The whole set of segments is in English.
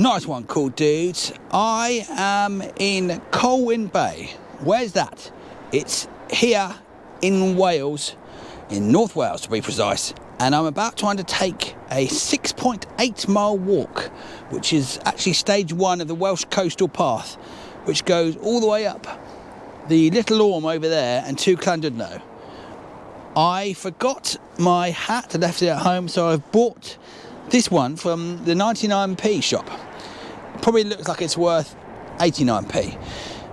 Nice one, cool dudes. I am in Colwyn Bay. Where's that? It's here in Wales, in North Wales to be precise. And I'm about to undertake a 6.8 mile walk, which is actually stage 1 of the Welsh Coastal Path, which goes all the way up the Little Orme over there and to Lllandudno. I forgot my hat, I left it at home, so I've bought this one from the 99p shop. Probably looks like it's worth 89p.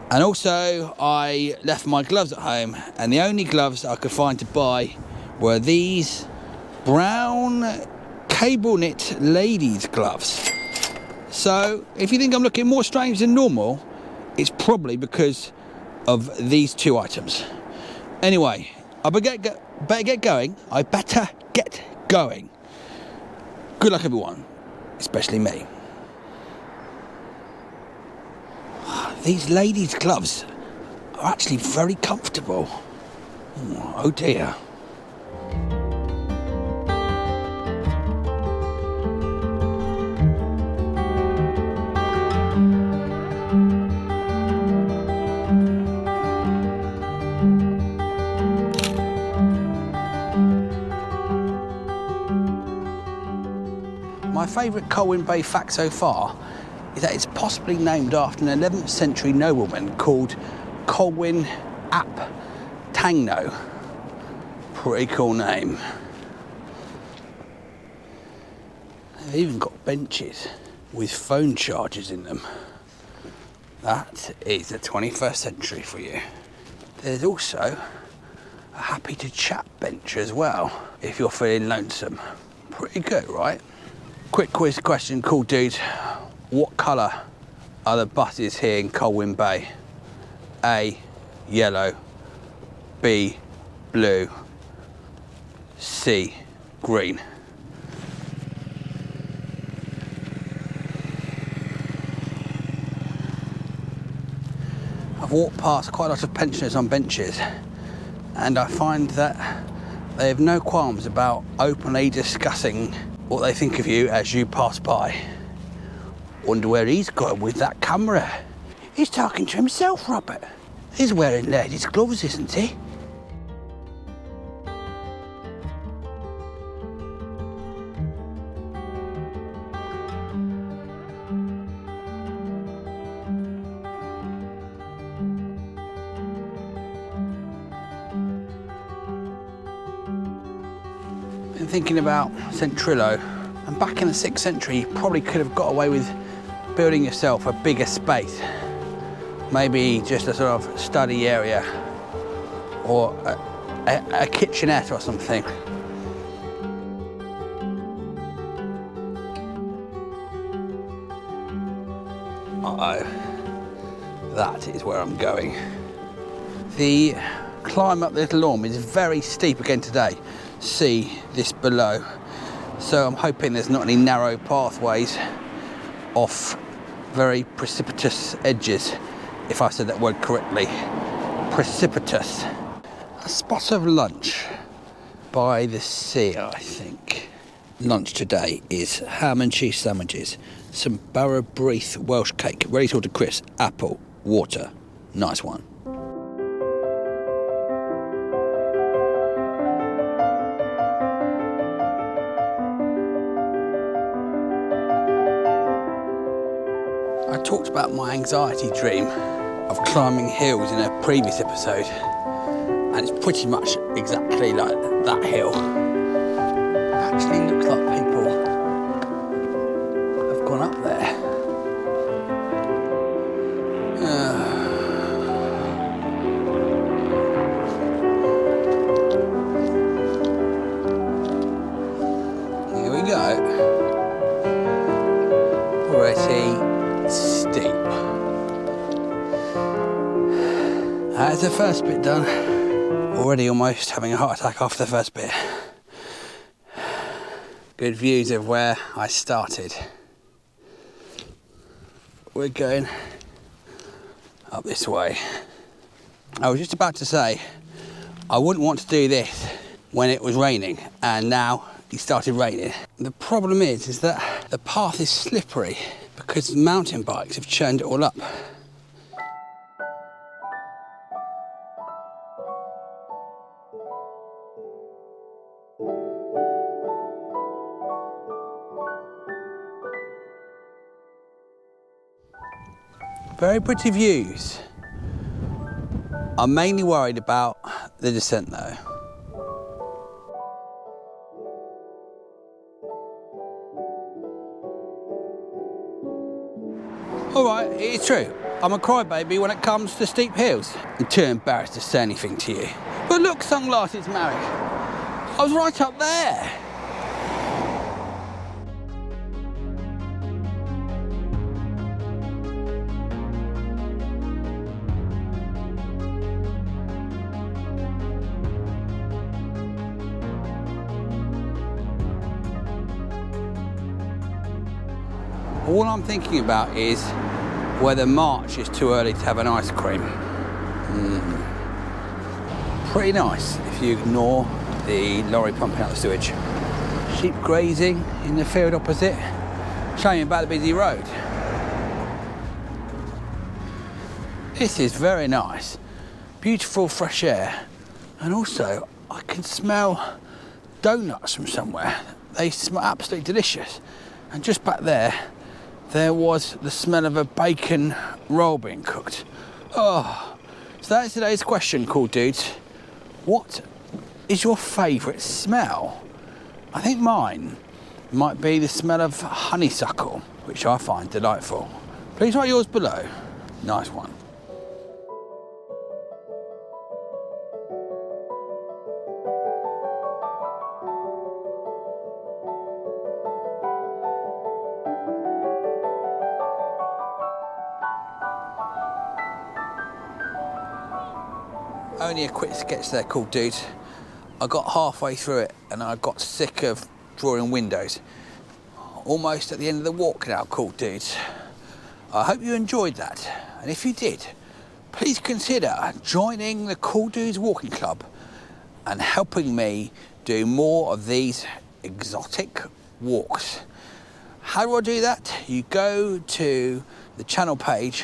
And also I left my gloves at home, and the only gloves I could find to buy were these brown cable knit ladies gloves. So if you think I'm looking more strange than normal, it's probably because of these two items. Anyway, I better get going. I better get going. Good luck everyone, especially me. These ladies' gloves are actually very comfortable. Oh dear. My favourite Colwyn Bay fact so far is that it's possibly named after an 11th century nobleman called Colwyn ap Tangno. Pretty cool name. They've even got benches with phone chargers in them. That is the 21st century for you. There's also a happy to chat bench as well, if you're feeling lonesome. Pretty good, right? Quick quiz question, cool dude. What colour are the buses here in Colwyn Bay? A, yellow. B, blue. C, green. I've walked past quite a lot of pensioners on benches, and I find that they have no qualms about openly discussing what they think of you as you pass by. Wonder where he's going with that camera. He's talking to himself, Robert. He's wearing ladies' gloves, isn't he? Been thinking about Centrillo, and back in the 6th century you probably could have got away with building yourself a bigger space, maybe just a sort of study area or a kitchenette or something. Uh-oh, that is where I'm going. The climb up the Little Orme is very steep again today. See this below. So I'm hoping there's not any narrow pathways off very precipitous edges, if I said that word correctly. Precipitous. A spot of lunch by the sea, I think. Lunch today is ham and cheese sandwiches, some Barrow-Breath Welsh cake, ready to order crisps, apple, water. Nice one. I talked about my anxiety dream of climbing hills in a previous episode, and it's pretty much exactly like that hill. It actually looks like people have gone up there. Here we go. Pretty steep. That's the first bit done. Already almost having a heart attack after the first bit. Good views of where I started. We're going up this way. I was just about to say I wouldn't want to do this when it was raining, and now it started raining. The problem is that the path is slippery because mountain bikes have churned it all up. Very pretty views. I'm mainly worried about the descent though. Alright, it's true. I'm a crybaby when it comes to steep hills. I'm too embarrassed to say anything to you. But look, sunglasses, Marek. I was right up there. All I'm thinking about is whether March is too early to have an ice cream. Pretty nice if you ignore the lorry pumping out the sewage. Sheep grazing in the field opposite. Shame about the busy road. This is very nice. Beautiful fresh air. And also I can smell donuts from somewhere. They smell absolutely delicious. And just back there was the smell of a bacon roll being cooked. Oh, so that's today's question, cool dudes. What is your favourite smell? I think mine might be the smell of honeysuckle, which I find delightful. Please write yours below. Nice one. Only a quick sketch there, cool dude. I got halfway through it and I got sick of drawing windows. Almost at the end of the walk now, cool dudes. I hope you enjoyed that. And if you did, please consider joining the Cool Dudes Walking Club and helping me do more of these exotic walks. How do I do that? You go to the channel page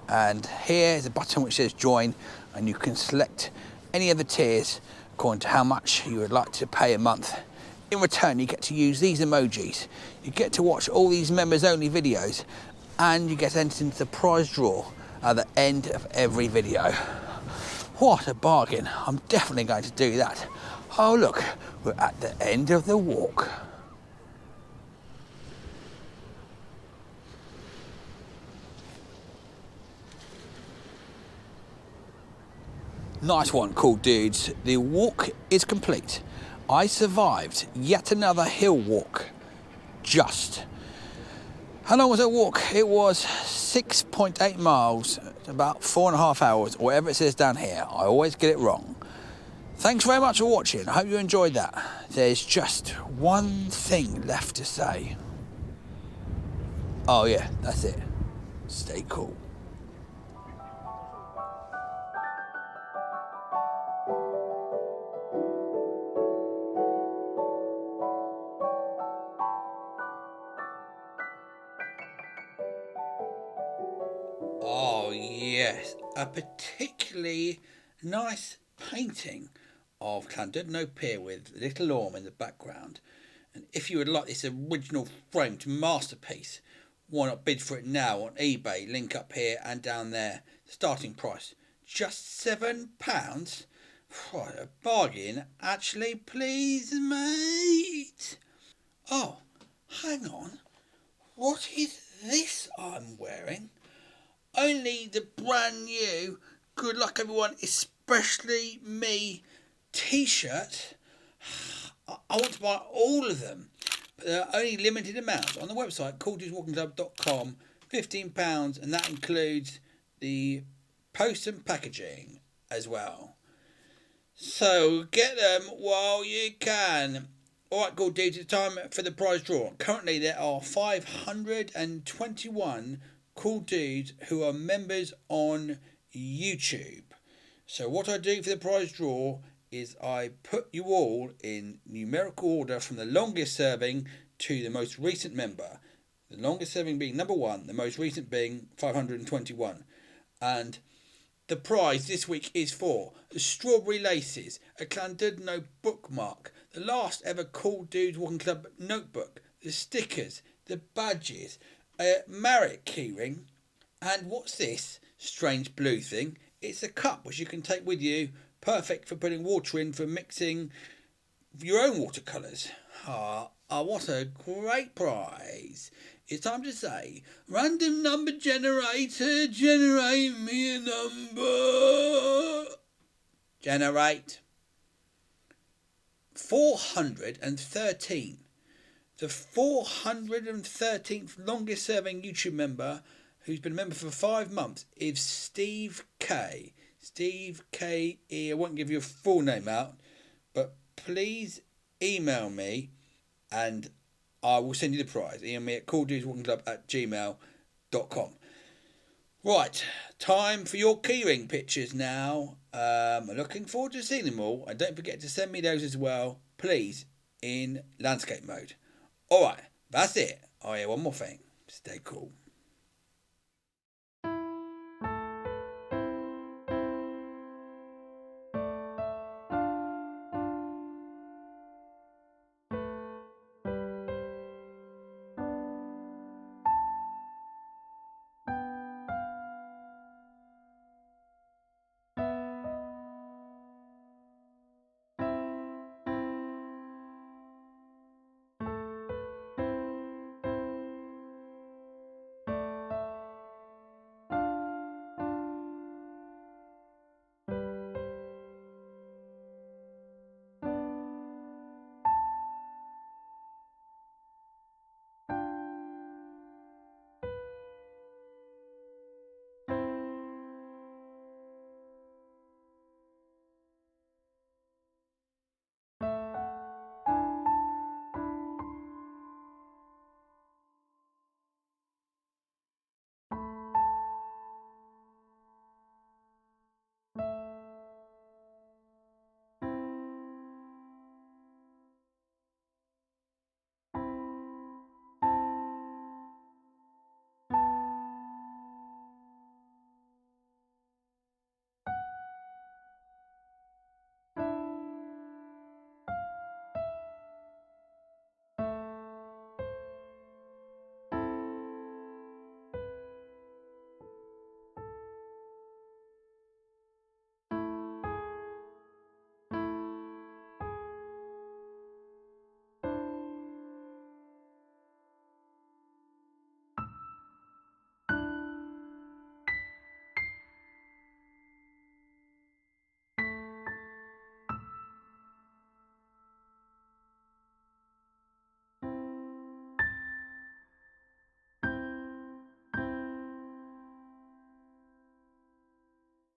and here's a button which says join, and you can select any of the tiers according to how much you would like to pay a month. In return, you get to use these emojis. You get to watch all these members only videos, and you get entered into the prize draw at the end of every video. What a bargain. I'm definitely going to do that. Oh look, we're at the end of the walk. Nice one, cool dudes. The walk is complete. I survived yet another hill walk. Just. How long was that walk? It was 6.8 miles, about 4.5 hours, or whatever it says down here. I always get it wrong. Thanks very much for watching. I hope you enjoyed that. There's just one thing left to say. Oh yeah, that's it. Stay cool. Oh yes, a particularly nice painting of Lllandudno Pier with Little Orme in the background. And if you would like this original framed masterpiece, why not bid for it now on eBay? Link up here and down there. Starting price, just £7. What a bargain, actually, please mate. Oh, hang on. What is this I'm wearing? Only the brand new Good Luck Everyone, especially me t-shirt. I want to buy all of them, but there are only limited amounts. On the website, cooldueswalkingclub.com, £15, and that includes the post and packaging as well. So get them while you can. Alright, cool dudes, it's time for the prize draw. Currently there are 521 cool dudes who are members on YouTube. So what I do for the prize draw is I put you all in numerical order from the longest serving to the most recent member. The longest serving being number 1, the most recent being 521. And the prize this week is for the Strawberry Laces, a Lllandudno bookmark, the last ever Cool Dudes Walking Club notebook, the stickers, the badges, a Marek keyring, and what's this strange blue thing? It's a cup which you can take with you, perfect for putting water in for mixing your own watercolours. What a great prize. It's time to say, random number generator, generate me a number. Generate. 413. The 413th longest serving YouTube member who's been a member for 5 months is Steve K. Steve K. I won't give you a full name out, but please email me and I will send you the prize. Email me at calldudeswalkingclub@gmail.com. Right, time for your keyring pictures now. I'm looking forward to seeing them all. And don't forget to send me those as well, please, in landscape mode. Alright, that's it. Oh yeah, one more thing. Stay cool.